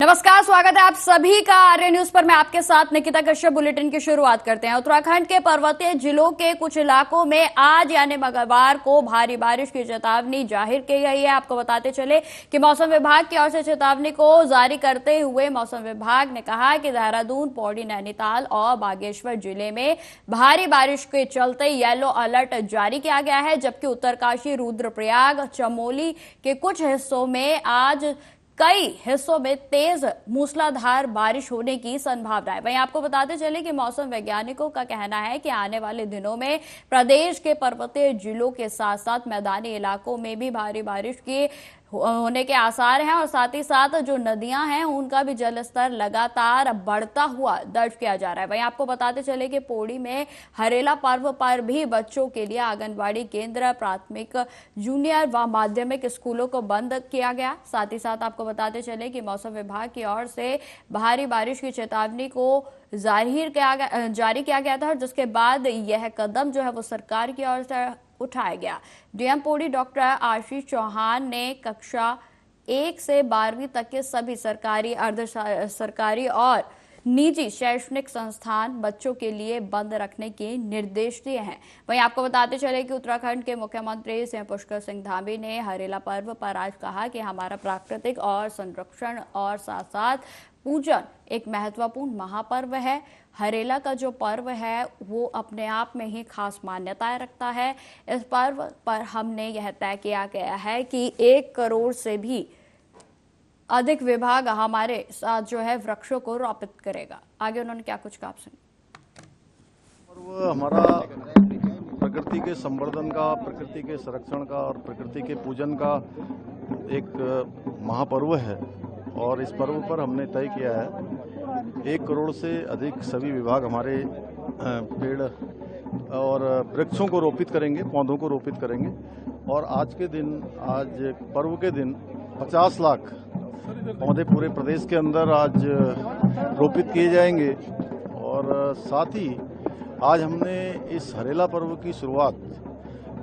नमस्कार, स्वागत है आप सभी का आर्य न्यूज पर। मैं आपके साथ निकिता कश्यप। बुलेटिन की शुरुआत करते हैं। उत्तराखंड के पर्वतीय जिलों के कुछ इलाकों में आज यानी मंगलवार को भारी बारिश की चेतावनी जाहिर की गई है। आपको बताते चले कि मौसम विभाग की ओर से चेतावनी को जारी करते हुए मौसम विभाग ने कहा कि देहरादून, पौड़ी, नैनीताल और बागेश्वर जिले में भारी बारिश के चलते येलो अलर्ट जारी किया गया है, जबकि उत्तरकाशी, रुद्रप्रयाग, चमोली के कुछ हिस्सों में आज कई हिस्सों में तेज मूसलाधार बारिश होने की संभावना है। वहीं आपको बताते चले कि मौसम वैज्ञानिकों का कहना है कि आने वाले दिनों में प्रदेश के पर्वतीय जिलों के साथ साथ मैदानी इलाकों में भी भारी बारिश की होने के आसार हैं और साथ ही साथ जो नदियां हैं उनका भी जलस्तर लगातार बढ़ता हुआ दर्ज किया जा रहा है। वहीं आपको बताते चले कि पौड़ी में हरेला पर्व पर भी बच्चों के लिए आंगनबाड़ी केंद्र, प्राथमिक, जूनियर व माध्यमिक स्कूलों को बंद किया गया। साथ ही साथ आपको बताते चले कि मौसम विभाग की ओर से भारी बारिश की चेतावनी को जारी किया गया था और जिसके बाद यह कदम जो है वो सरकार की ओर से उठाया गया। डीएम पौड़ी डॉक्टर आशीष चौहान ने कक्षा 1 से 12वीं तक के सभी सरकारी, अर्ध सरकारी और निजी शैक्षणिक संस्थान बच्चों के लिए बंद रखने के निर्देश दिए हैं। वहीं आपको बताते चले कि उत्तराखंड के मुख्यमंत्री सिंह पुष्कर सिंह धामी ने हरेला पर्व पर आज कहा कि हमारा प्राकृतिक और संरक्षण और साथ साथ पूजन एक महत्वपूर्ण महापर्व है। हरेला का जो पर्व है वो अपने आप में ही खास मान्यताएं रखता है। इस पर्व पर हमने यह तय किया गया है कि 1 करोड़ से भी अधिक विभाग हमारे साथ जो है वृक्षों को रोपित करेगा। आगे उन्होंने क्या कुछ कहा, सुनिए। पर्व हमारा प्रकृति के संवर्धन का, प्रकृति के संरक्षण का और प्रकृति के पूजन का एक महापर्व है और इस पर्व पर हमने तय किया है 1 करोड़ से अधिक सभी विभाग हमारे पेड़ और वृक्षों को रोपित करेंगे, पौधों को रोपित करेंगे। और आज के दिन, आज पर्व के दिन 50 लाख पौधे पूरे प्रदेश के अंदर आज रोपित किए जाएंगे। और साथ ही आज हमने इस हरेला पर्व की शुरुआत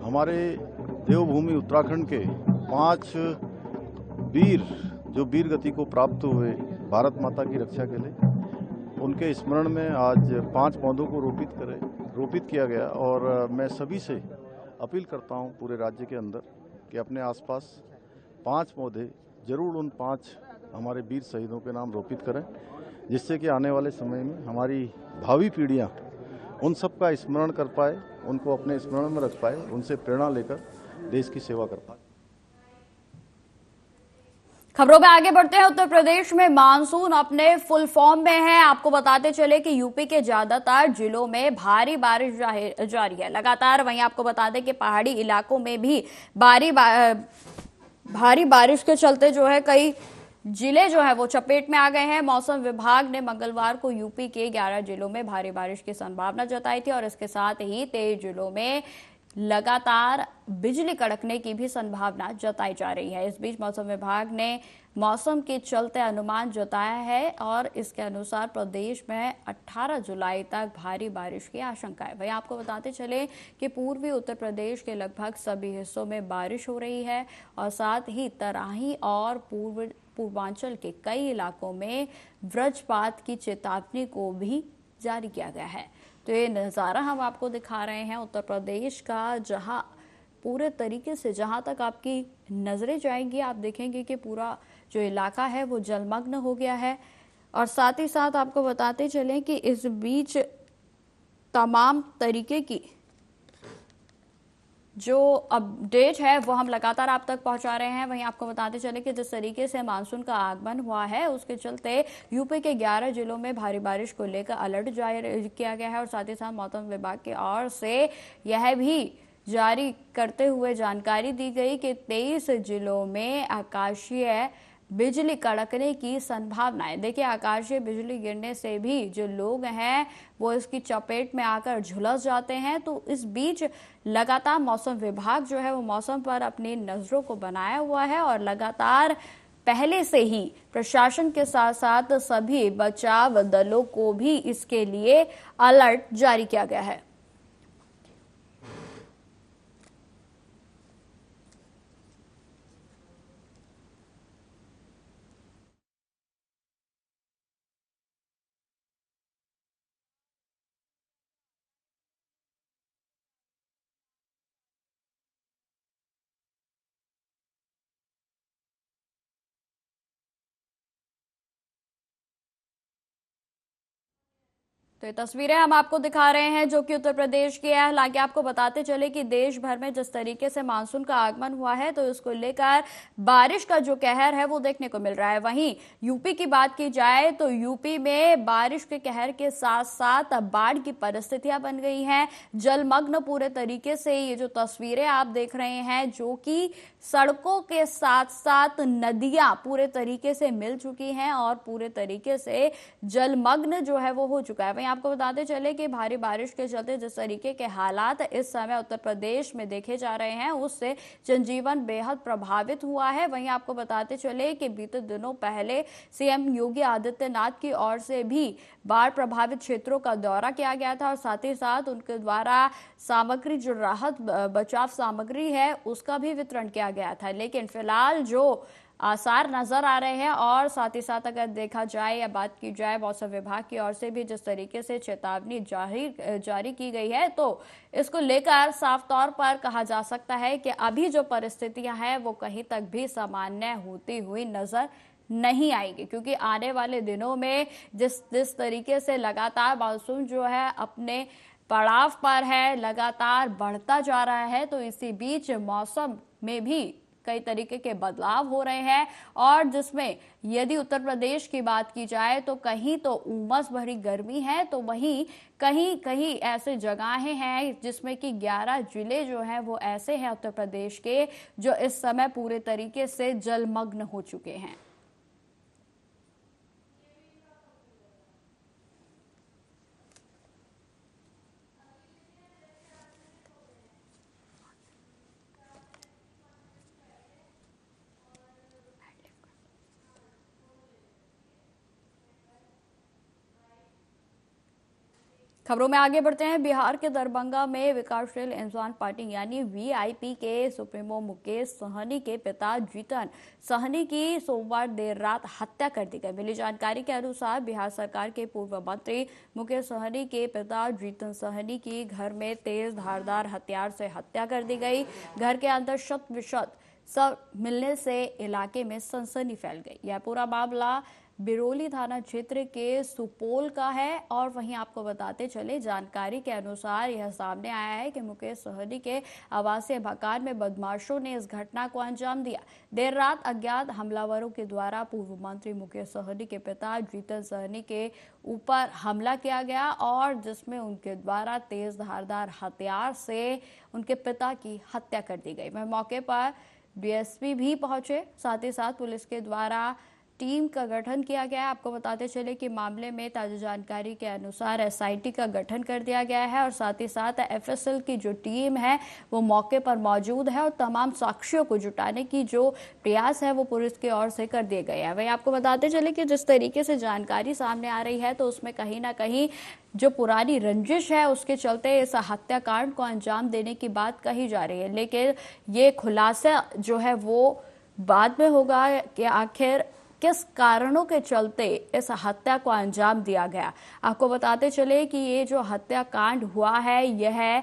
हमारे देवभूमि उत्तराखंड के 5 वीर जो वीर गति को प्राप्त हुए भारत माता की रक्षा के लिए, उनके स्मरण में आज 5 पौधों को रोपित किया गया। और मैं सभी से अपील करता हूं पूरे राज्य के अंदर कि अपने आसपास 5 पौधे जरूर उन 5 हमारे वीर शहीदों के नाम रोपित करें, जिससे कि आने वाले समय में हमारी भावी पीढ़ियां उन सब का स्मरण कर पाए, उनको अपने स्मरण में रख पाए, उनसे प्रेरणा लेकर देश की सेवा कर पाए। खबरों में आगे बढ़ते हैं। उत्तर प्रदेश में मानसून अपने फुल फॉर्म में है। आपको बताते चले कि यूपी के ज्यादातर जिलों में भारी बारिश जारी है लगातार। वहीं आपको बता दें कि पहाड़ी इलाकों में भी भारी बारिश के चलते जो है कई जिले जो है वो चपेट में आ गए हैं। मौसम विभाग ने मंगलवार को यूपी के 11 जिलों में भारी बारिश की संभावना जताई थी और इसके साथ ही 23 जिलों में लगातार बिजली कड़कने की भी संभावना जताई जा रही है। इस बीच मौसम विभाग ने मौसम के चलते अनुमान जताया है और इसके अनुसार प्रदेश में 18 जुलाई तक भारी बारिश की आशंका है। वहीं आपको बताते चले कि पूर्वी उत्तर प्रदेश के लगभग सभी हिस्सों में बारिश हो रही है और साथ ही तराई और पूर्वांचल के कई इलाकों में वज्रपात की चेतावनी को भी जारी किया गया है। तो ये नज़ारा हम आपको दिखा रहे हैं उत्तर प्रदेश का, जहां पूरे तरीके से जहां तक आपकी नजरें जाएंगी आप देखेंगे कि पूरा जो इलाका है वो जलमग्न हो गया है। और साथ ही साथ आपको बताते चलें कि इस बीच तमाम तरीके की जो अपडेट है वो हम लगातार आप तक पहुंचा रहे हैं। वहीं आपको बताते चले कि जिस तरीके से मानसून का आगमन हुआ है उसके चलते यूपी के 11 जिलों में भारी बारिश को लेकर अलर्ट जारी किया गया है और साथ ही साथ मौसम विभाग की ओर से यह भी जारी करते हुए जानकारी दी गई कि 23 जिलों में आकाशीय बिजली कड़कने की संभावना है। देखिए, आकाशीय बिजली गिरने से भी जो लोग हैं वो इसकी चपेट में आकर झुलस जाते हैं। तो इस बीच लगातार मौसम विभाग जो है वो मौसम पर अपनी नजरों को बनाया हुआ है और लगातार पहले से ही प्रशासन के साथ साथ सभी बचाव दलों को भी इसके लिए अलर्ट जारी किया गया है। तो ये तस्वीरें हम आपको दिखा रहे हैं जो कि उत्तर प्रदेश की है। हालांकि आपको बताते चले कि देश भर में जिस तरीके से मानसून का आगमन हुआ है तो इसको लेकर बारिश का जो कहर है वो देखने को मिल रहा है। वहीं यूपी की बात की जाए तो यूपी में बारिश के कहर के साथ साथ बाढ़ की परिस्थितियां बन गई हैं। जलमग्न पूरे तरीके से ये जो तस्वीरें आप देख रहे हैं जो कि सड़कों के साथ साथ नदियां पूरे तरीके से मिल चुकी हैं और पूरे तरीके से जलमग्न जो है वो हो चुका है। वहीं आपको बताते चले कि भारी बारिश के चलते जिस तरीके के हालात इस समय उत्तर प्रदेश में देखे जा रहे हैं उससे जनजीवन बेहद प्रभावित हुआ है। वहीं आपको बताते चले कि बीते दिनों पहले सीएम योगी आदित्यनाथ की ओर से भी बाढ़ प्रभावित क्षेत्रों का दौरा किया गया था और साथ ही साथ उनके द्वारा सामग्री जो राहत बचाव सामग्री है उसका भी वितरण किया गया था। लेकिन फिलहाल जो आसार नजर आ रहे हैं और साथ ही साथ अगर देखा जाए या बात की जाए मौसम विभाग की ओर से भी जिस तरीके से चेतावनी जारी की गई है तो इसको लेकर साफ तौर पर कहा जा सकता है कि अभी जो परिस्थितियां हैं वो कहीं तक भी सामान्य होती हुई नजर नहीं आएगी, क्योंकि आने वाले दिनों में जिस तरीके से लगातार मानसून जो है अपने पड़ाव पर है, लगातार बढ़ता जा रहा है, तो इसी बीच मौसम में भी कई तरीके के बदलाव हो रहे हैं और जिसमें यदि उत्तर प्रदेश की बात की जाए तो कहीं तो उमस भरी गर्मी है तो वहीं कहीं कहीं ऐसे जगहें हैं जिसमें कि 11 जिले जो हैं वो ऐसे हैं उत्तर प्रदेश के जो इस समय पूरे तरीके से जलमग्न हो चुके हैं। खबरों में आगे बढ़ते हैं। बिहार के दरभंगा में विकासशील इंसान पार्टी यानी वीआईपी के सुप्रीमो मुकेश सहनी के पिता जीतन सहनी की सोमवार देर रात हत्या कर दी गई। मिली जानकारी के अनुसार बिहार सरकार के पूर्व मंत्री मुकेश सहनी के पिता जीतन सहनी की घर में तेज धारदार हथियार से हत्या कर दी गई। घर के अंदर शत विशत सब मिलने से इलाके में सनसनी फैल गई। यह पूरा मामला बिरोली थाना क्षेत्र के सुपोल का है और वहीं आपको बताते चले जानकारी के अनुसार यह सामने आया है कि मुकेश सहनी के आवासीय मकान में बदमाशों ने इस घटना को अंजाम दिया। देर रात अज्ञात हमलावरों के द्वारा पूर्व मंत्री मुकेश सहनी के पिता जीतन सहनी के ऊपर हमला किया गया और जिसमें उनके द्वारा तेज धारदार हथियार से उनके पिता की हत्या कर दी गई। वहीं मौके पर डीएसपी भी पहुंचे, साथ ही साथ पुलिस के द्वारा टीम का गठन किया गया है। आपको बताते चले कि मामले में ताजा जानकारी के अनुसार एसआईटी का गठन कर दिया गया है और साथ ही साथ एफएसएल की जो टीम है वो मौके पर मौजूद है और तमाम साक्ष्यों को जुटाने की जो प्रयास है वो पुलिस की ओर से कर दिए गए हैं। वहीं आपको बताते चले कि जिस तरीके से जानकारी सामने आ रही है तो उसमें कहीं ना कहीं जो पुरानी रंजिश है उसके चलते इस हत्याकांड को अंजाम देने की बात कही जा रही है। लेकिन ये खुलासा जो है वो बाद में होगा कि आखिर किस कारणों के चलते इस हत्या को अंजाम दिया गया। आपको बताते चले कि ये जो हत्याकांड हुआ है यह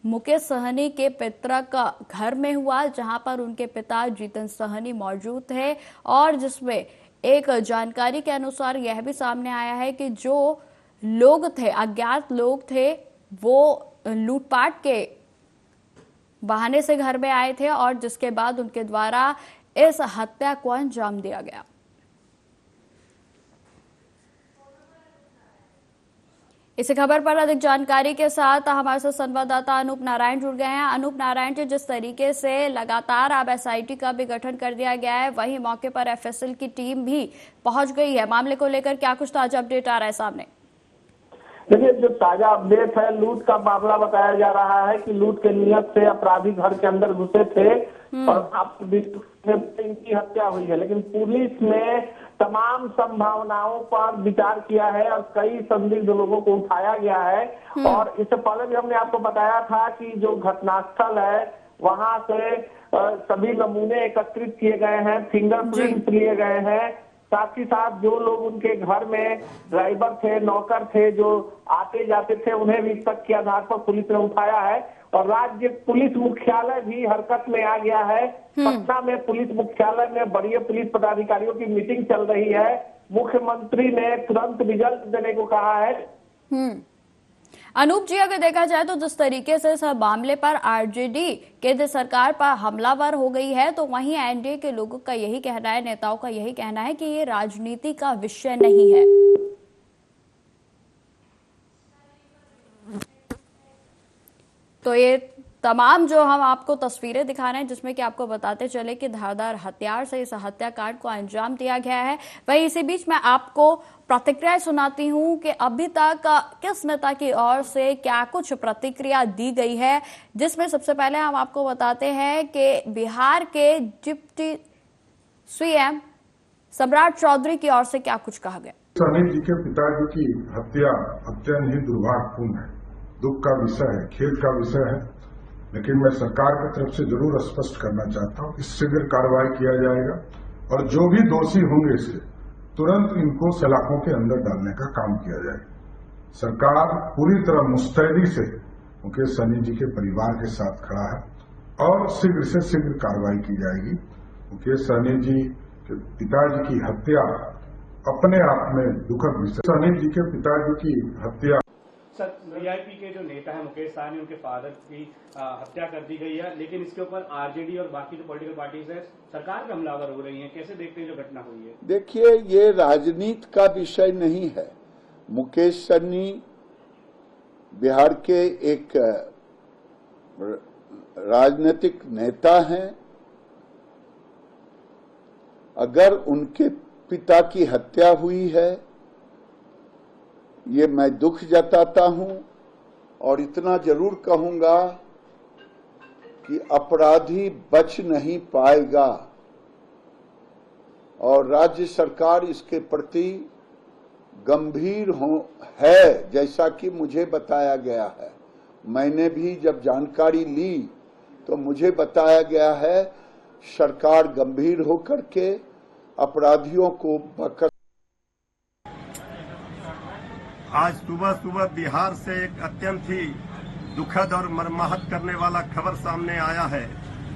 मुकेश सहनी के पैतृक घर में हुआ जहां पर उनके पिता जीतन सहनी मौजूद थे और जिसमें एक जानकारी के अनुसार यह भी सामने आया है कि जो लोग थे, अज्ञात लोग थे, वो लूटपाट के बहाने से घर में आए थे और जिसके बाद उनके द्वारा इस हत्या को अंजाम दिया गया। इसी खबर पर अधिक जानकारी के साथ हमारे साथ संवाददाता अनूप नारायण जुड़ गए हैं। अनूप नारायण जी, जिस तरीके से लगातार अब एसआईटी का भी गठन कर दिया गया है वहीं मौके पर एफएसएल की टीम भी पहुंच गई है, मामले को लेकर क्या कुछ ताजा अपडेट आ रहा है सामने? देखिए, जो ताजा अपडेट है, लूट का मामला बताया जा रहा है कि लूट के नियत से अपराधी घर के अंदर घुसे थे और इनकी हत्या हुई है। लेकिन पुलिस ने तमाम संभावनाओं पर विचार किया है और कई संदिग्ध लोगों को उठाया गया है। और इससे पहले भी हमने आपको बताया था कि जो घटनास्थल है वहां से सभी नमूने एकत्रित किए गए हैं, फिंगरप्रिंट लिए गए हैं। साथ ही साथ जो लोग उनके घर में ड्राइवर थे, नौकर थे, जो आते जाते थे, उन्हें भी शक के आधार पर पुलिस ने उठाया है और राज्य पुलिस मुख्यालय भी हरकत में आ गया है। पटना में पुलिस मुख्यालय में वरीय पुलिस पदाधिकारियों की मीटिंग चल रही है। मुख्यमंत्री ने तुरंत रिजल्ट देने को कहा है। अनूप जी, अगर देखा जाए तो जिस तरीके से इस मामले पर आरजेडी केंद्र सरकार पर हमलावर हो गई है, तो वहीं एनडीए के लोगों का यही कहना है, नेताओं का यही कहना है कि ये राजनीति का विषय नहीं है। तो ये तमाम जो हम आपको तस्वीरें दिखा रहे हैं, जिसमें कि आपको बताते चले कि धारदार हथियार से इस हत्याकांड को अंजाम दिया गया है। वहीं इसी बीच मैं आपको प्रतिक्रिया सुनाती हूं कि अभी तक किस नेता की ओर से क्या कुछ प्रतिक्रिया दी गई है, जिसमें सबसे पहले हम आपको बताते हैं कि बिहार के डिप्टी सीएम सम्राट चौधरी की ओर से क्या कुछ कहा गया। अनिल जी के पिताजी की हत्या अत्यंत ही दुर्भाग्यपूर्ण है, दुख का विषय है, खेद का विषय है। लेकिन मैं सरकार की तरफ से जरूर स्पष्ट करना चाहता हूं कि शीघ्र कार्रवाई किया जाएगा और जो भी दोषी होंगे इसके तुरंत इनको सलाखों के अंदर डालने का काम किया जाएगा। सरकार पूरी तरह मुस्तैदी से मुकेश सहनी जी के परिवार के साथ खड़ा है और शीघ्र से शीघ्र कार्रवाई की जाएगी। मुकेश सहनी जी के पिताजी की हत्या अपने आप में दुखद विषय। सहनी जी के पिताजी की हत्या सर, वीआईपी के जो नेता है मुकेश सहनी, उनके फादर की हत्या कर दी गई है, लेकिन इसके ऊपर आरजेडी और बाकी जो पॉलिटिकल पार्टीज है सरकार पे हमलावर हो रही हैं। कैसे देखते हैं जो घटना हुई है? देखिए, ये राजनीति का विषय नहीं है। मुकेश सहनी बिहार के एक राजनीतिक नेता हैं। अगर उनके पिता की हत्या हुई है, ये मैं दुख जताता हूं और इतना जरूर कहूंगा कि अपराधी बच नहीं पाएगा और राज्य सरकार इसके प्रति गंभीर है, जैसा कि मुझे बताया गया है। मैंने भी जब जानकारी ली तो मुझे बताया गया है सरकार गंभीर होकर के अपराधियों को बखर। आज सुबह सुबह बिहार से एक अत्यंत ही दुखद और मर्माहत करने वाला खबर सामने आया है।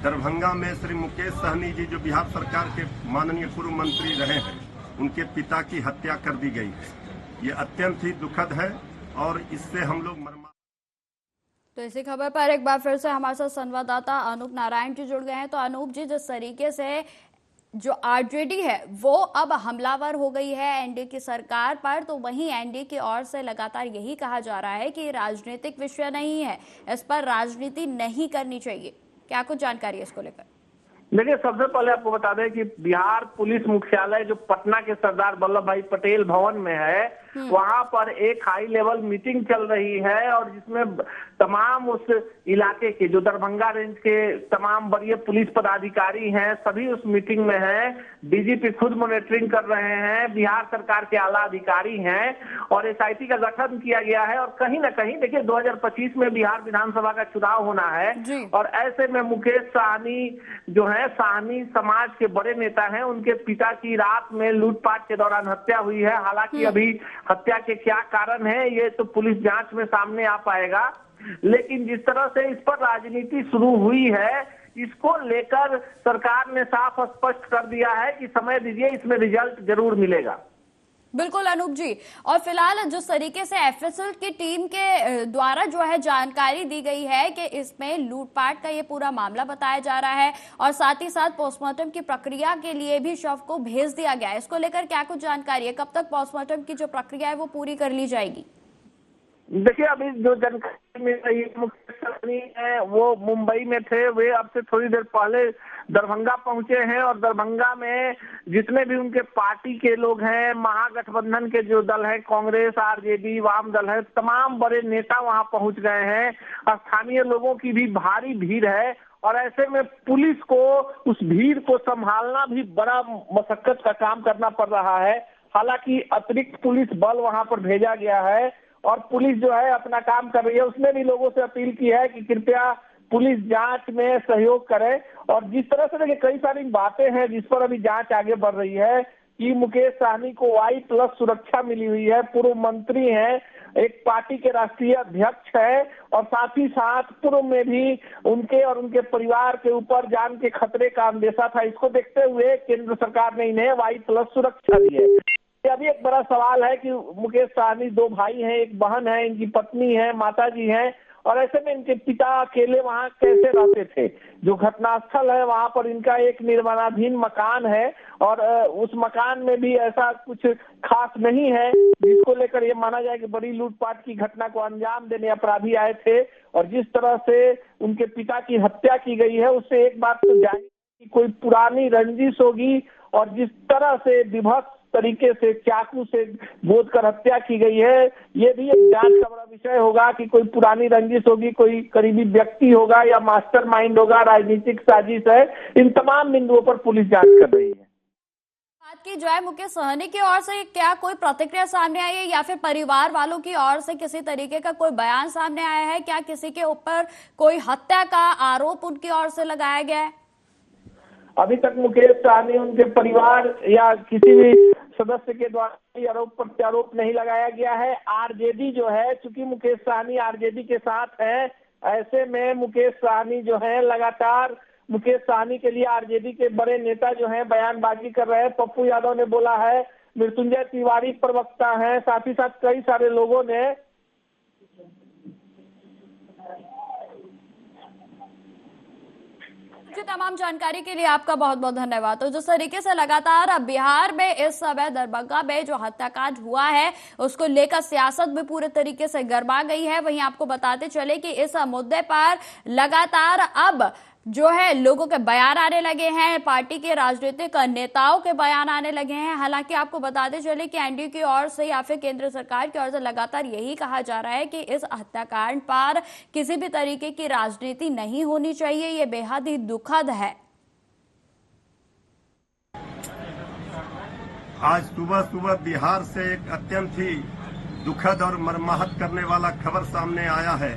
दरभंगा में श्री मुकेश सहनी जी, जो बिहार सरकार के माननीय पूर्व मंत्री रहे हैं, उनके पिता की हत्या कर दी गई है। ये अत्यंत ही दुखद है और इससे हम लोग तो इसी खबर पर एक बार फिर से हमारे साथ संवाददाता अनूप नारायण जी जुड़ गए हैं। तो अनूप जी, जिस तरीके से जो आरजेडी है वो अब हमलावर हो गई है एनडीए की सरकार पर, तो वहीं एनडीए की ओर से लगातार यही कहा जा रहा है कि राजनीतिक विषय नहीं है, इस पर राजनीति नहीं करनी चाहिए। क्या कुछ जानकारी है इसको लेकर? देखिए, सबसे पहले आपको बता दें कि बिहार पुलिस मुख्यालय जो पटना के सरदार वल्लभ भाई पटेल भवन में है, वहां पर एक हाई लेवल मीटिंग चल रही है और जिसमें तमाम उस इलाके के जो दरभंगा रेंज के तमाम वरीय पुलिस पदाधिकारी हैं, सभी उस मीटिंग में हैं। डीजीपी खुद मॉनिटरिंग कर रहे हैं, बिहार सरकार के आला अधिकारी हैं और एसआईटी का गठन किया गया है। और कहीं ना कहीं देखिए, 2025 में बिहार विधानसभा का चुनाव होना है और ऐसे में मुकेश सहनी जो है, सहनी समाज के बड़े नेता हैं, उनके पिता की रात में लूटपाट के दौरान हत्या हुई है। हालांकि अभी हत्या के क्या कारण है ये तो पुलिस जांच में सामने आ पाएगा, लेकिन जिस तरह से इस पर राजनीति शुरू हुई है, इसको लेकर सरकार ने साफ स्पष्ट कर दिया है कि समय दीजिए, इसमें रिजल्ट जरूर मिलेगा। बिल्कुल अनूप जी, और फिलहाल जिस तरीके से एफएसएल की टीम के द्वारा जो है जानकारी दी गई है कि इसमें लूटपाट का ये पूरा मामला बताया जा रहा है और साथ ही साथ पोस्टमार्टम की प्रक्रिया के लिए भी शव को भेज दिया गया है, इसको लेकर क्या कुछ जानकारी है? कब तक पोस्टमार्टम की जो प्रक्रिया है वो पूरी कर ली जाएगी? देखिए, अभी जो जानकारी मिल रही है, मुकेश सहनी है वो मुंबई में थे, वे अब से थोड़ी देर पहले दरभंगा पहुंचे हैं और दरभंगा में जितने भी उनके पार्टी के लोग हैं, महागठबंधन के जो दल है, कांग्रेस, आरजेडी, वाम दल है, तमाम बड़े नेता वहां पहुंच गए हैं। स्थानीय लोगों की भी भारी भीड़ है और ऐसे में पुलिस को उस भीड़ को संभालना भी बड़ा मशक्कत का काम करना पड़ रहा है। हालांकि अतिरिक्त पुलिस बल वहां पर भेजा गया है और पुलिस जो है अपना काम कर रही है। उसने भी लोगों से अपील की है कि कृपया पुलिस जांच में सहयोग करे और जिस तरह से देखिए, कई सारी बातें हैं जिस पर अभी जांच आगे बढ़ रही है कि मुकेश सहनी को Y+ सुरक्षा मिली हुई है, पूर्व मंत्री हैं, एक पार्टी के राष्ट्रीय अध्यक्ष है और साथ ही साथ पूर्व में भी उनके और उनके परिवार के ऊपर जान के खतरे का अंदेशा था। इसको देखते हुए केंद्र सरकार ने इन्हें Y+ सुरक्षा दी है। अभी एक बड़ा सवाल है कि मुकेश सहनी 2 भाई हैं, एक बहन है, इनकी पत्नी है, माताजी हैं, और ऐसे में इनके पिता अकेले वहां कैसे रहते थे। जो घटनास्थल है वहां पर इनका एक निर्माणाधीन मकान है और उस मकान में भी ऐसा कुछ खास नहीं है जिसको लेकर ये माना जाए कि बड़ी लूटपाट की घटना को अंजाम देने अपराधी आए थे। और जिस तरह से उनके पिता की हत्या की गई है उससे एक बात तो जाहिर कि कोई पुरानी रंजिश होगी, और जिस तरह से विभत्स तरीके से चाकू से गोद कर हत्या की गई है, ये भी एक जांच का बड़ा विषय होगा कि कोई पुरानी रंजिश होगी, कोई करीबी व्यक्ति होगा या मास्टरमाइंड होगा, राजनीतिक साजिश है। इन तमाम बिंदुओं पर पुलिस जांच कर रही है। बात की जाए मुकेश सहनी की ओर से क्या कोई प्रतिक्रिया सामने आई है या फिर परिवार वालों की ओर से किसी तरीके का कोई बयान सामने आया है? क्या किसी के ऊपर कोई हत्या का आरोप उनकी ओर से लगाया गया है? अभी तक मुकेश सहनी, उनके परिवार या किसी भी सदस्य के द्वारा आरोप प्रत्यारोप नहीं लगाया गया है। आरजेडी जो है, चूंकि मुकेश सहनी आरजेडी के साथ है, ऐसे में मुकेश सहनी जो है लगातार मुकेश सहनी के लिए आरजेडी के बड़े नेता जो हैं बयानबाजी कर रहे हैं। पप्पू यादव ने बोला है, मृत्युंजय तिवारी प्रवक्ता हैं, साथ ही साथ कई सारे लोगों ने तमाम जानकारी के लिए आपका बहुत बहुत धन्यवाद। तो जिस तरीके से लगातार अब बिहार में इस समय दरभंगा में जो हत्याकांड हुआ है उसको लेकर सियासत भी पूरे तरीके से गरमा गई है। वहीं आपको बताते चले कि इस मुद्दे पर लगातार अब जो है लोगों के बयान आने लगे हैं, पार्टी के राजनीतिक नेताओं के बयान आने लगे हैं। हालांकि आपको बताते चले कि एनडीए की ओर से या फिर केंद्र सरकार की ओर से लगातार यही कहा जा रहा है कि इस हत्याकांड पर किसी भी तरीके की राजनीति नहीं होनी चाहिए, ये बेहद ही दुखद है। आज सुबह सुबह बिहार से एक अत्यंत ही दुखद और मर्माहत करने वाला खबर सामने आया है।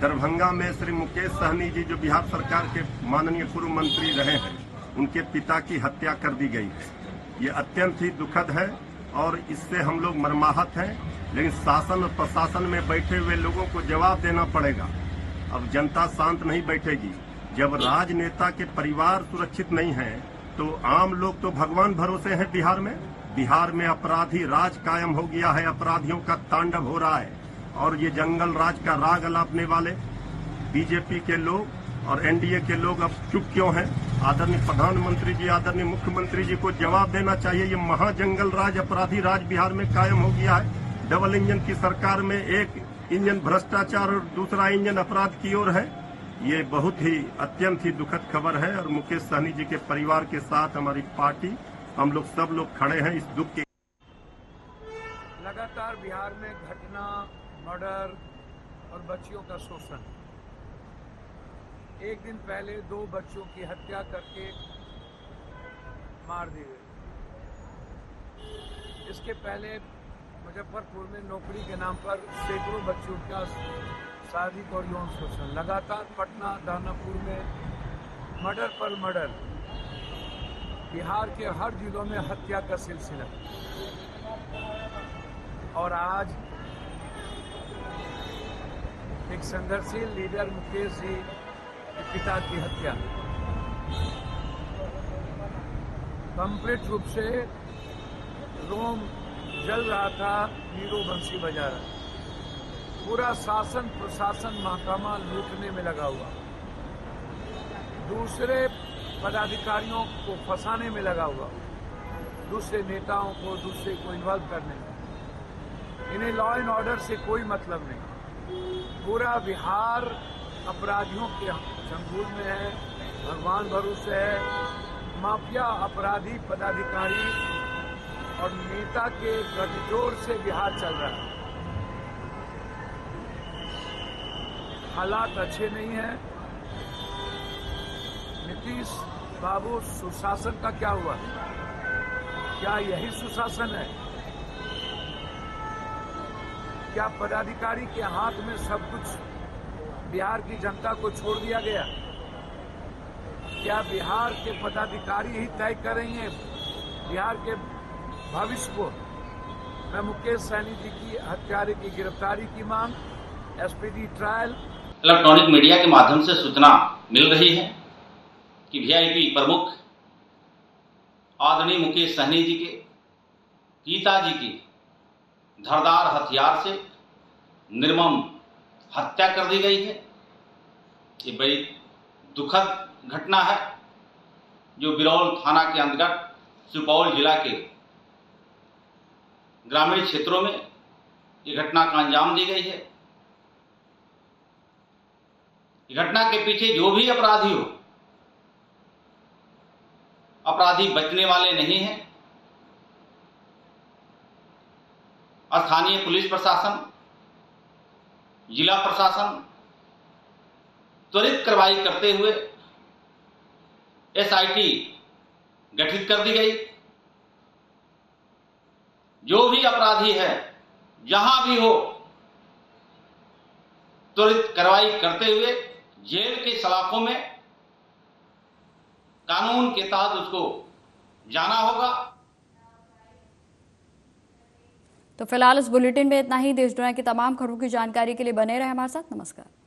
दरभंगा में श्री मुकेश सहनी जी, जो बिहार सरकार के माननीय पूर्व मंत्री रहे हैं, उनके पिता की हत्या कर दी गई है। ये अत्यंत ही दुखद है और इससे हम लोग मर्माहत हैं। लेकिन शासन और प्रशासन में बैठे हुए लोगों को जवाब देना पड़ेगा। अब जनता शांत नहीं बैठेगी। जब राजनेता के परिवार सुरक्षित नहीं है तो आम लोग तो भगवान भरोसे हैं। बिहार में अपराधी राज कायम हो गया है, अपराधियों का तांडव हो रहा है। और ये जंगल राज का राग अलापने वाले बीजेपी के लोग और एनडीए के लोग अब चुप क्यों हैं? आदरणीय प्रधानमंत्री जी, आदरणीय मुख्यमंत्री जी को जवाब देना चाहिए। ये महाजंगल राज, अपराधी राज बिहार में कायम हो गया है। डबल इंजन की सरकार में एक इंजन भ्रष्टाचार और दूसरा इंजन अपराध की ओर है। ये बहुत ही अत्यंत ही दुखद खबर है और मुकेश सहनी जी के परिवार के साथ हमारी पार्टी, हम लोग सब लोग खड़े हैं इस दुख के। लगातार बिहार में घटना, मर्डर और बच्चियों का शोषण। एक दिन पहले 2 बच्चों की हत्या करके मार दी गई। इसके पहले मुजफ्फरपुर में नौकरी के नाम पर सैकड़ों बच्चों का शारीरिक और यौन शोषण। लगातार पटना, दानापुर में मर्डर पर मर्डर। बिहार के हर जिलों में हत्या का सिलसिला। और आज एक संघर्षशील लीडर मुकेश जी के पिता की हत्या। कंप्लीट रूप से रोम जल रहा था, हीरो बंसी बजा रहा। पूरा शासन प्रशासन महकमा लूटने में लगा हुआ, दूसरे पदाधिकारियों को फंसाने में लगा हुआ, दूसरे नेताओं को, दूसरे को इन्वॉल्व करने में। इन्हें लॉ एंड ऑर्डर से कोई मतलब नहीं। पूरा बिहार अपराधियों के चंगुल में है, भगवान भरोसे है। माफिया, अपराधी, पदाधिकारी और नेता के गठजोड़ से बिहार चल रहा है। हालात अच्छे नहीं हैं। नीतीश बाबू, सुशासन का क्या हुआ? क्या यही सुशासन है? क्या पदाधिकारी के हाथ में सब कुछ बिहार की जनता को छोड़ दिया गया? क्या बिहार के पदाधिकारी ही तय करेंगे बिहार के भविष्य को? मैं मुकेश सहनी जी की हत्यारे की गिरफ्तारी की मांग, एसपीडी ट्रायल। इलेक्ट्रॉनिक मीडिया के माध्यम से सूचना मिल रही है कि वीआईपी प्रमुख आदरणीय मुकेश सहनी जी के गीताजी की धारदार हथियार से निर्मम हत्या कर दी गई है। ये बड़ी दुखद घटना है जो बिरौल थाना के अंतर्गत सुपौल जिला के ग्रामीण क्षेत्रों में ये घटना का अंजाम दी गई है। घटना के पीछे जो भी अपराधी हो, अपराधी बचने वाले नहीं हैं। स्थानीय पुलिस प्रशासन, जिला प्रशासन त्वरित कार्रवाई करते हुए SIT गठित कर दी गई। जो भी अपराधी है जहां भी हो, त्वरित कार्रवाई करते हुए जेल के सलाखों में कानून के तहत उसको जाना होगा। तो फिलहाल इस बुलेटिन में इतना ही। देश दुनिया की तमाम खबरों की जानकारी के लिए बने रहे हमारे साथ। नमस्कार।